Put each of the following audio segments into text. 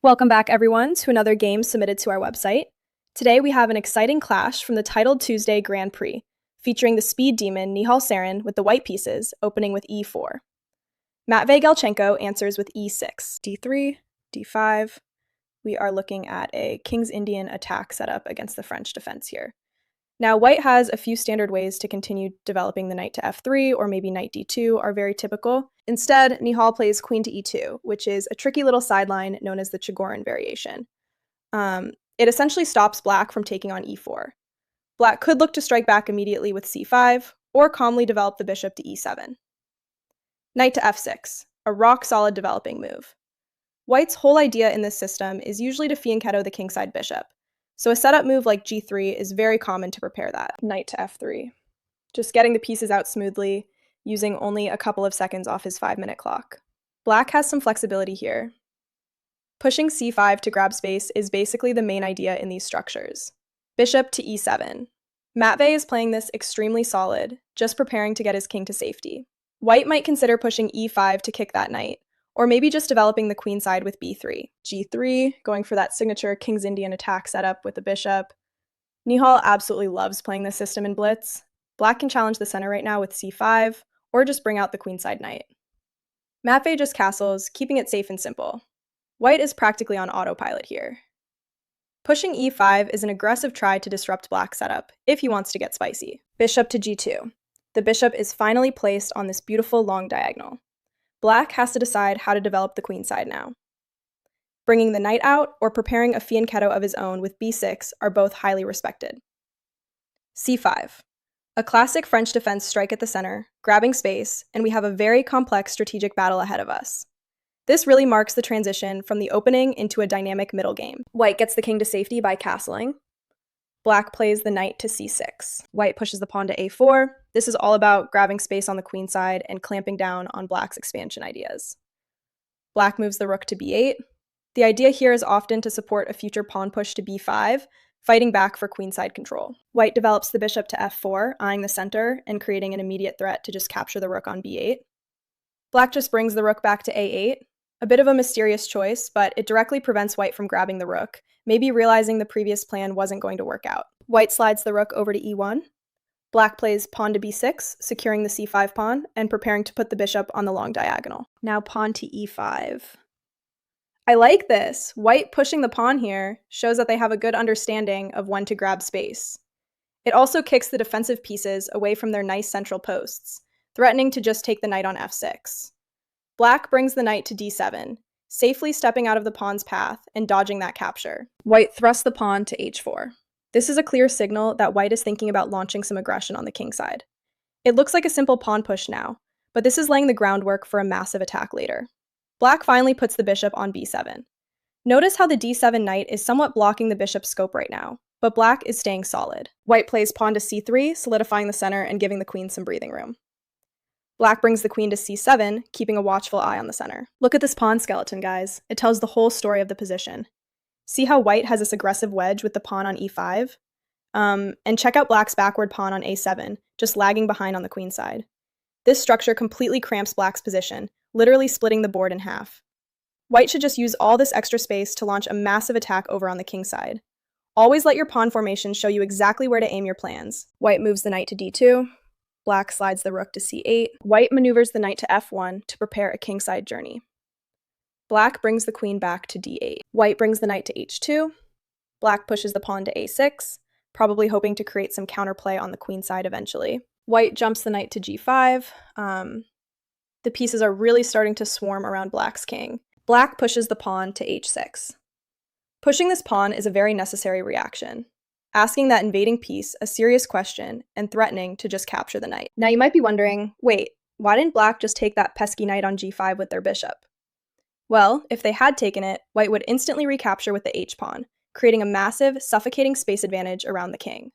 Welcome back, everyone, to another game submitted to our website. Today we have an exciting clash from the titled Tuesday Grand Prix, featuring the speed demon Nihal Sarin with the white pieces, opening with e4. Matvey Galchenko answers with e6, d3, d5. We are looking at a King's Indian attack setup against the French defense here. Now, white has a few standard ways to continue developing the knight to f3 or maybe knight d2 are very typical. Instead, Nihal plays queen to e2, which is a tricky little sideline known as the Chigorin variation. It essentially stops black from taking on e4. Black could look to strike back immediately with c5 or calmly develop the bishop to e7. Knight to f6, a rock-solid developing move. White's whole idea in this system is usually to fianchetto the kingside bishop, so a setup move like g3 is very common to prepare that. Knight to f3. Just getting the pieces out smoothly, using only a couple of seconds off his 5-minute clock. Black has some flexibility here. Pushing c5 to grab space is basically the main idea in these structures. Bishop to e7. Matvey is playing this extremely solid, just preparing to get his king to safety. White might consider pushing e5 to kick that knight, or maybe just developing the queenside with b3. g3, going for that signature King's Indian attack setup with the bishop. Nihal absolutely loves playing this system in blitz. Black can challenge the center right now with c5, or just bring out the queenside knight. Matvey just castles, keeping it safe and simple. White is practically on autopilot here. Pushing e5 is an aggressive try to disrupt black's setup, if he wants to get spicy. Bishop to g2. The bishop is finally placed on this beautiful long diagonal. Black has to decide how to develop the queenside now. Bringing the knight out or preparing a fianchetto of his own with b6 are both highly respected. c5. A classic French defense strike at the center, grabbing space, and we have a very complex strategic battle ahead of us. This really marks the transition from the opening into a dynamic middle game. White gets the king to safety by castling. Black plays the knight to c6. White pushes the pawn to a4. This is all about grabbing space on the queen side and clamping down on black's expansion ideas. Black moves the rook to b8. The idea here is often to support a future pawn push to b5, fighting back for queenside control. White develops the bishop to f4, eyeing the center and creating an immediate threat to just capture the rook on b8. Black just brings the rook back to a8. A bit of a mysterious choice, but it directly prevents white from grabbing the rook, maybe realizing the previous plan wasn't going to work out. White slides the rook over to e1. Black plays pawn to b6, securing the c5 pawn, and preparing to put the bishop on the long diagonal. Now pawn to e5. I like this. White pushing the pawn here shows that they have a good understanding of when to grab space. It also kicks the defensive pieces away from their nice central posts, threatening to just take the knight on f6. Black brings the knight to d7, safely stepping out of the pawn's path and dodging that capture. White thrusts the pawn to h4. This is a clear signal that white is thinking about launching some aggression on the king side. It looks like a simple pawn push now, but this is laying the groundwork for a massive attack later. Black finally puts the bishop on b7. Notice how the d7 knight is somewhat blocking the bishop's scope right now, but black is staying solid. White plays pawn to c3, solidifying the center and giving the queen some breathing room. Black brings the queen to c7, keeping a watchful eye on the center. Look at this pawn skeleton, guys. It tells the whole story of the position. See how white has this aggressive wedge with the pawn on e5? And check out black's backward pawn on a7, just lagging behind on the queen side. This structure completely cramps black's position, literally splitting the board in half. White should just use all this extra space to launch a massive attack over on the king side. Always let your pawn formation show you exactly where to aim your plans. White moves the knight to d2. Black slides the rook to c8. White maneuvers the knight to f1 to prepare a kingside journey. Black brings the queen back to d8. White brings the knight to h2. Black pushes the pawn to a6, probably hoping to create some counterplay on the queen side eventually. White jumps the knight to g5. The pieces are really starting to swarm around black's king. Black pushes the pawn to h6. Pushing this pawn is a very necessary reaction, asking that invading piece a serious question and threatening to just capture the knight. Now you might be wondering, wait, why didn't black just take that pesky knight on g5 with their bishop? Well, if they had taken it, white would instantly recapture with the h-pawn, creating a massive, suffocating space advantage around the king.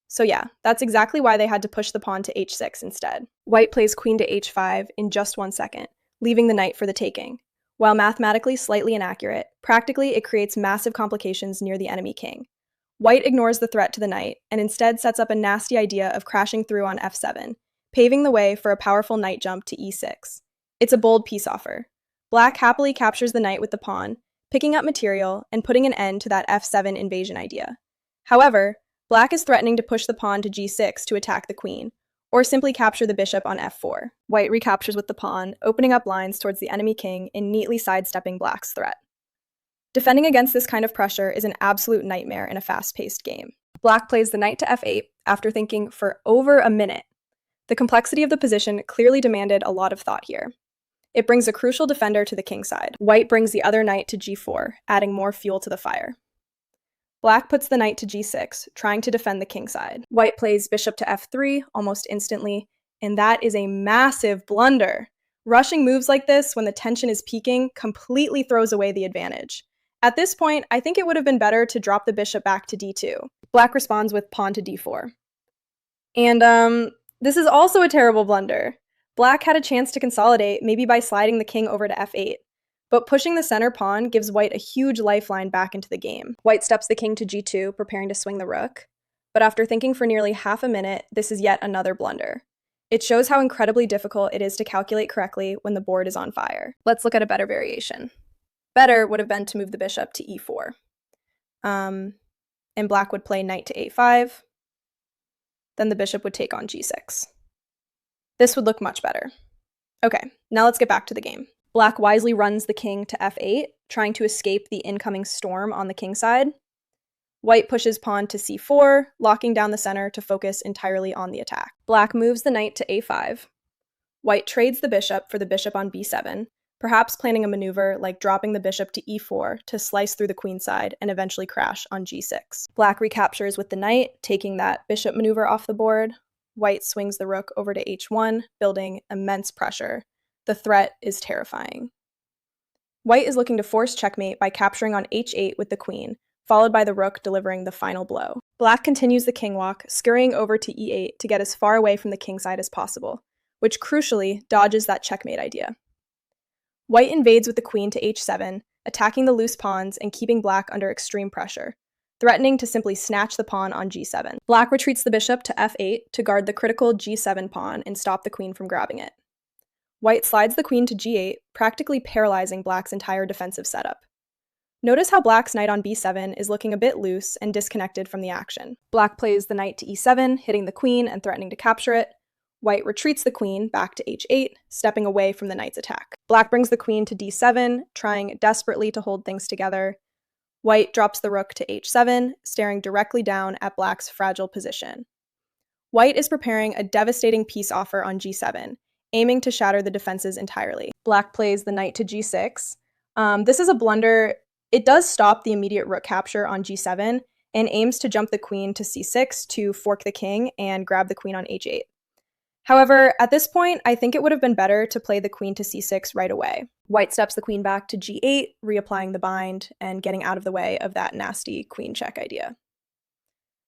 So yeah, that's exactly why they had to push the pawn to h6 instead. White plays queen to h5 in just 1 second, leaving the knight for the taking. While mathematically slightly inaccurate, practically it creates massive complications near the enemy king. White ignores the threat to the knight and instead sets up a nasty idea of crashing through on f7, paving the way for a powerful knight jump to e6. It's a bold peace offer. Black happily captures the knight with the pawn, picking up material and putting an end to that f7 invasion idea. However, black is threatening to push the pawn to g6 to attack the queen, or simply capture the bishop on f4. White recaptures with the pawn, opening up lines towards the enemy king and neatly sidestepping black's threat. Defending against this kind of pressure is an absolute nightmare in a fast-paced game. Black plays the knight to f8 after thinking for over a minute. The complexity of the position clearly demanded a lot of thought here. It brings a crucial defender to the king side. White brings the other knight to g4, adding more fuel to the fire. Black puts the knight to g6, trying to defend the king side. White plays bishop to f3 almost instantly, and that is a massive blunder. Rushing moves like this when the tension is peaking completely throws away the advantage. At this point, I think it would have been better to drop the bishop back to d2. Black responds with pawn to d4. And this is also a terrible blunder. Black had a chance to consolidate, maybe by sliding the king over to f8. But pushing the center pawn gives white a huge lifeline back into the game. White steps the king to g2, preparing to swing the rook. But after thinking for nearly half a minute, this is yet another blunder. It shows how incredibly difficult it is to calculate correctly when the board is on fire. Let's look at a better variation. Better would have been to move the bishop to e4. And black would play knight to a5. Then the bishop would take on g6. This would look much better. Okay, now let's get back to the game. Black wisely runs the king to f8, trying to escape the incoming storm on the king side. White pushes pawn to c4, locking down the center to focus entirely on the attack. Black moves the knight to a5. White trades the bishop for the bishop on b7, perhaps planning a maneuver like dropping the bishop to e4 to slice through the queen side and eventually crash on g6. Black recaptures with the knight, taking that bishop maneuver off the board. White swings the rook over to h1, building immense pressure. The threat is terrifying. White is looking to force checkmate by capturing on h8 with the queen, followed by the rook delivering the final blow. Black continues the king walk, scurrying over to e8 to get as far away from the king side as possible, which crucially dodges that checkmate idea. White invades with the queen to h7, attacking the loose pawns and keeping black under extreme pressure, threatening to simply snatch the pawn on g7. Black retreats the bishop to f8 to guard the critical g7 pawn and stop the queen from grabbing it. White slides the queen to g8, practically paralyzing black's entire defensive setup. Notice how black's knight on b7 is looking a bit loose and disconnected from the action. Black plays the knight to e7, hitting the queen and threatening to capture it. White retreats the queen back to h8, stepping away from the knight's attack. Black brings the queen to d7, trying desperately to hold things together. White drops the rook to h7, staring directly down at black's fragile position. White is preparing a devastating peace offer on g7, aiming to shatter the defenses entirely. Black plays the knight to g6. This is a blunder. It does stop the immediate rook capture on g7 and aims to jump the queen to c6 to fork the king and grab the queen on h8. However, at this point, I think it would have been better to play the queen to c6 right away. White steps the queen back to g8, reapplying the bind and getting out of the way of that nasty queen check idea.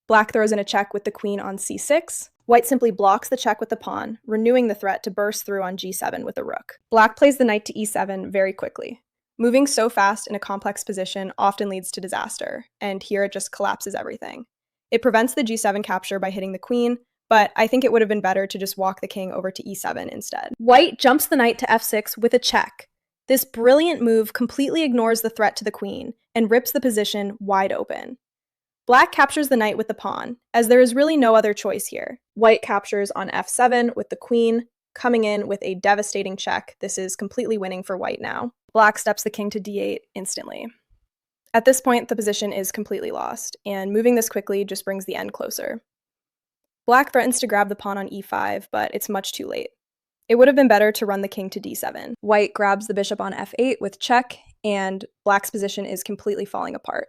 Black throws in a check with the queen on c6. White simply blocks the check with the pawn, renewing the threat to burst through on g7 with the rook. Black plays the knight to e7 very quickly. Moving so fast in a complex position often leads to disaster, and here it just collapses everything. It prevents the g7 capture by hitting the queen, but I think it would have been better to just walk the king over to e7 instead. White jumps the knight to f6 with a check. This brilliant move completely ignores the threat to the queen and rips the position wide open. Black captures the knight with the pawn, as there is really no other choice here. White captures on f7 with the queen, coming in with a devastating check. This is completely winning for white now. Black steps the king to d8 instantly. At this point, the position is completely lost, and moving this quickly just brings the end closer. Black threatens to grab the pawn on e5, but it's much too late. It would have been better to run the king to d7. White grabs the bishop on f8 with check, and black's position is completely falling apart.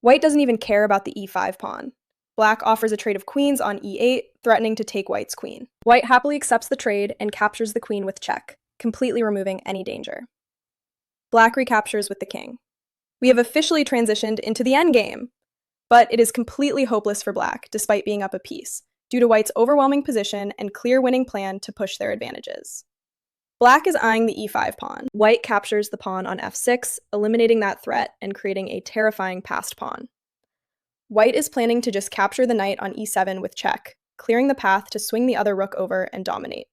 White doesn't even care about the e5 pawn. Black offers a trade of queens on e8, threatening to take white's queen. White happily accepts the trade and captures the queen with check, completely removing any danger. Black recaptures with the king. We have officially transitioned into the endgame! But it is completely hopeless for black, despite being up a piece, due to white's overwhelming position and clear winning plan to push their advantages. Black is eyeing the e5 pawn. White captures the pawn on f6, eliminating that threat and creating a terrifying passed pawn. White is planning to just capture the knight on e7 with check, clearing the path to swing the other rook over and dominate.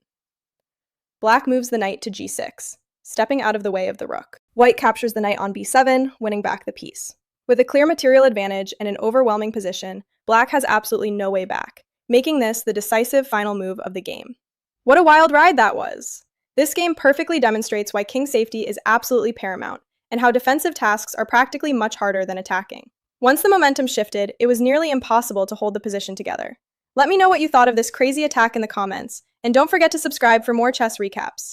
Black moves the knight to g6, stepping out of the way of the rook. White captures the knight on b7, winning back the piece. With a clear material advantage and an overwhelming position, black has absolutely no way back, making this the decisive final move of the game. What a wild ride that was! This game perfectly demonstrates why king safety is absolutely paramount, and how defensive tasks are practically much harder than attacking. Once the momentum shifted, it was nearly impossible to hold the position together. Let me know what you thought of this crazy attack in the comments, and don't forget to subscribe for more chess recaps.